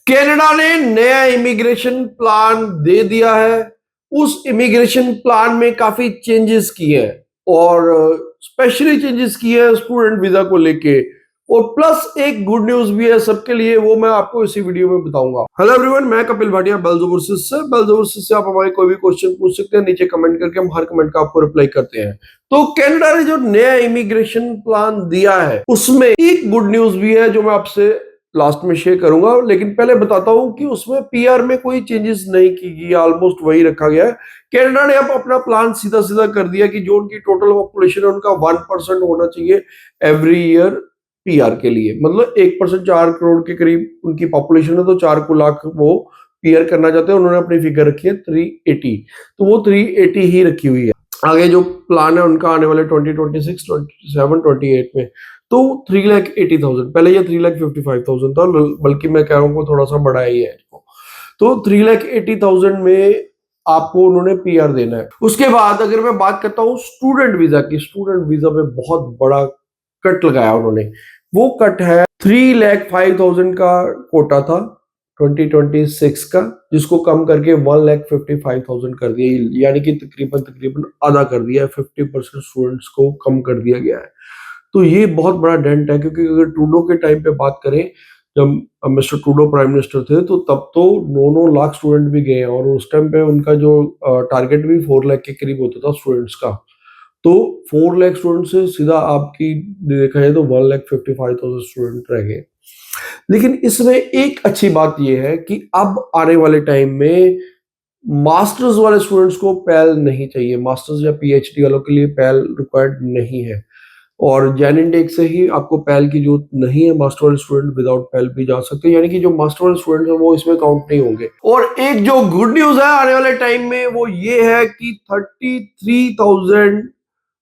Canada ने नया immigration plan दे दिया है। उस इमिग्रेशन प्लान में काफी चेंजेस किए हैं और स्पेशली चेंजेस किए हैं स्टूडेंट वीजा को लेके। और प्लस एक गुड न्यूज भी है सबके लिए, वो मैं आपको इसी वीडियो में बताऊंगा। हेलो एवरीवन, मैं कपिल भाटिया बेल्जोवर्सिस से। बेल्जोवर्सिस से आप हमारे कोई भी क्वेश्चन पूछ सकते हैं, नीचे कमेंट करके हम हर कमेंट का आपको रिप्लाई करते हैं। तो कनाडा ने जो नया इमिग्रेशन प्लान दिया है उसमें एक गुड न्यूज भी है जो मैं आपसे लास्ट में शेयर करूंगा, लेकिन पहले बताता हूं कि उसमें पीआर में कोई चेंजेस नहीं की गई, ऑलमोस्ट वही रखा गया है। कनाडा ने अब अपना प्लान सीधा सीधा कर दिया कि जो उनकी टोटल पॉपुलेशन है उनका 1% होना चाहिए एवरी ईयर पीआर के लिए। मतलब 1%, 4 करोड़ के करीब उनकी पॉपुलेशन है, तो 4 लाख वो पीआर करना चाहते हैं। उन्होंने अपनी फिगर रखी है 380, तो वो 380 ही रखी हुई है। आगे जो प्लान है उनका आने वाले 2026, 27, 28 में, तो 3,80,000, पहले ये 3,55,000 था, बल्कि मैं कह रहा हूँ थोड़ा सा बढ़ाया ही है इसको। तो 3,80,000 में आपको उन्होंने पीआर देना है। उसके बाद अगर मैं बात करता हूँ स्टूडेंट वीजा की, स्टूडेंट वीजा पे बहुत बड़ा कट लगाया उन्होंने। वो कट है 3,05,000 का कोटा था 2026 का, जिसको कम करके 1,55,000 कर दिया, यानी कि तकरीबन तकरीबन आधा कर दिया है। 50% स्टूडेंट्स को कम कर दिया गया है। तो ये बहुत बड़ा डेंट है, क्योंकि अगर ट्रूडो के टाइम पे बात करें, जब मिस्टर ट्रूडो प्राइम मिनिस्टर थे, तो तब तो 9-9 लाख स्टूडेंट भी गए हैं, और उस टाइम पे उनका जो टारगेट भी 4 लाख के करीब होता था स्टूडेंट्स का। तो 4 लाख स्टूडेंट से सीधा आपकी देखा जाए तो 1,55,000 स्टूडेंट रह गए। लेकिन इसमें एक अच्छी बात यह है कि अब आने वाले टाइम में मास्टर्स वाले स्टूडेंट्स को पैल नहीं चाहिए। मास्टर्स या पीएचडी वालों के लिए पैल रिक्वायर्ड नहीं है, और जैन इंटेक से ही आपको पैल की जरूरत नहीं है। मास्टर वाले स्टूडेंट विदाउट पैल भी जा सकते हैं, यानी कि जो मास्टर वाले स्टूडेंट है वो इसमें काउंट नहीं होंगे। और एक जो गुड न्यूज है आने वाले टाइम में, वो ये है कि 33,000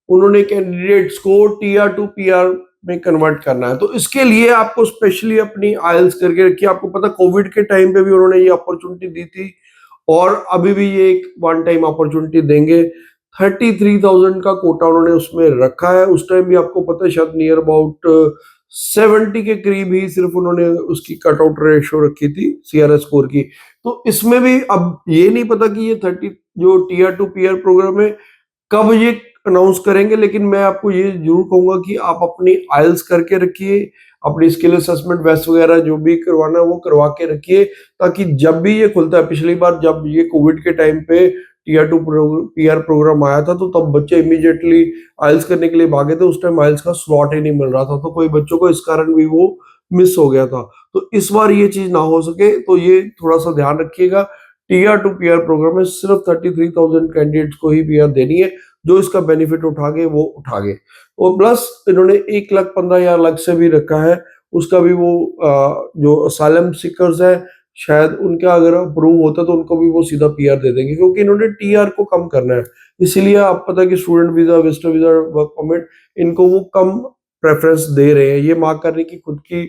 उन्होंने कैंडिडेट्स को टीआर टू पीआर में कन्वर्ट करना है। तो इसके लिए आपको स्पेशली अपनी आइल्स करके रखिए। आपको पता कोविड के टाइम पे भी उन्होंने ये अपॉर्चुनिटी दी थी, और अभी भी ये एक वन टाइम अपॉर्चुनिटी देंगे। 33,000 का कोटा उन्होंने उसमें रखा है। उस टाइम भी आपको पता है शायद नियर अबाउट 70 के करीब ही सिर्फ उन्होंने उसकी कट आउट रेशो रखी थी सीआरएस स्कोर की। तो इसमें भी अब ये नहीं पता कि ये 30 जो टीआर टू पीआर प्रोग्राम है कब ये अनाउंस करेंगे, लेकिन मैं आपको ये जरूर कहूंगा कि आप अपनी आइल्स करके रखिए, अपनी स्किल असेसमेंट वेस्ट वगैरह जो भी करवाना है वो करवा के रखिए, ताकि जब भी ये खुलता है, पिछली बार जब ये कोविड के टाइम पे टीआर टू पीआर प्रोग्राम आया था, तो तब बच्चे इमीडिएटली आइल्स करने के लिए भागे थे। उस टाइम आइल्स का स्लॉट ही नहीं मिल रहा था, तो कोई बच्चों को इस कारण भी वो मिस हो गया था। तो इस बार ये चीज ना हो सके, तो ये थोड़ा सा ध्यान रखिएगा। टीआर टू पीआर प्रोग्राम में सिर्फ 33,000 कैंडिडेट्स को ही पीआर देनी है। जो इसका बेनिफिट उठा गए वो उठा गए। और प्लस इन्होंने 1,15,000 अलग से भी रखा है, उसका भी वो जो असाइलम सीकर्स है, शायद उनका अगर अप्रूव होता तो उनको भी वो सीधा पीआर दे देंगे, क्योंकि इन्होंने टीआर को कम करना है। इसीलिए आप पता है कि student visa, visitor visa, work permit, इनको वो कम प्रेफरेंस दे रहे हैं। ये मार्क करने की खुद की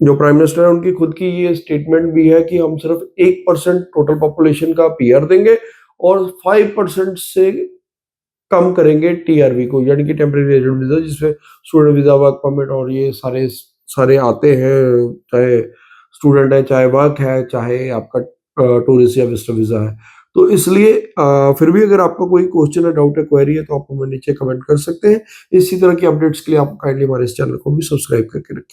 जो प्राइम मिनिस्टर है उनकी खुद की ये स्टेटमेंट भी है कि हम सिर्फ 1% टोटल पॉपुलेशन का पीआर देंगे, और 5% से कम करेंगे टीआरवी को, यानी कि टेम्परेरी रेजिडेंट वीजा, जिसमें स्टूडेंट वीजा, वर्क परमिट और ये सारे सारे आते हैं। चाहे स्टूडेंट है, चाहे वर्क है, चाहे आपका टूरिस्ट या विजिटर वीजा है। तो इसलिए फिर भी अगर आपका कोई क्वेश्चन है, डाउट है, क्वेरी है, तो आप हमें नीचे कमेंट कर सकते हैं। इसी तरह की अपडेट्स के लिए आप काइंडली हमारे इस चैनल को भी सब्सक्राइब करके रखें।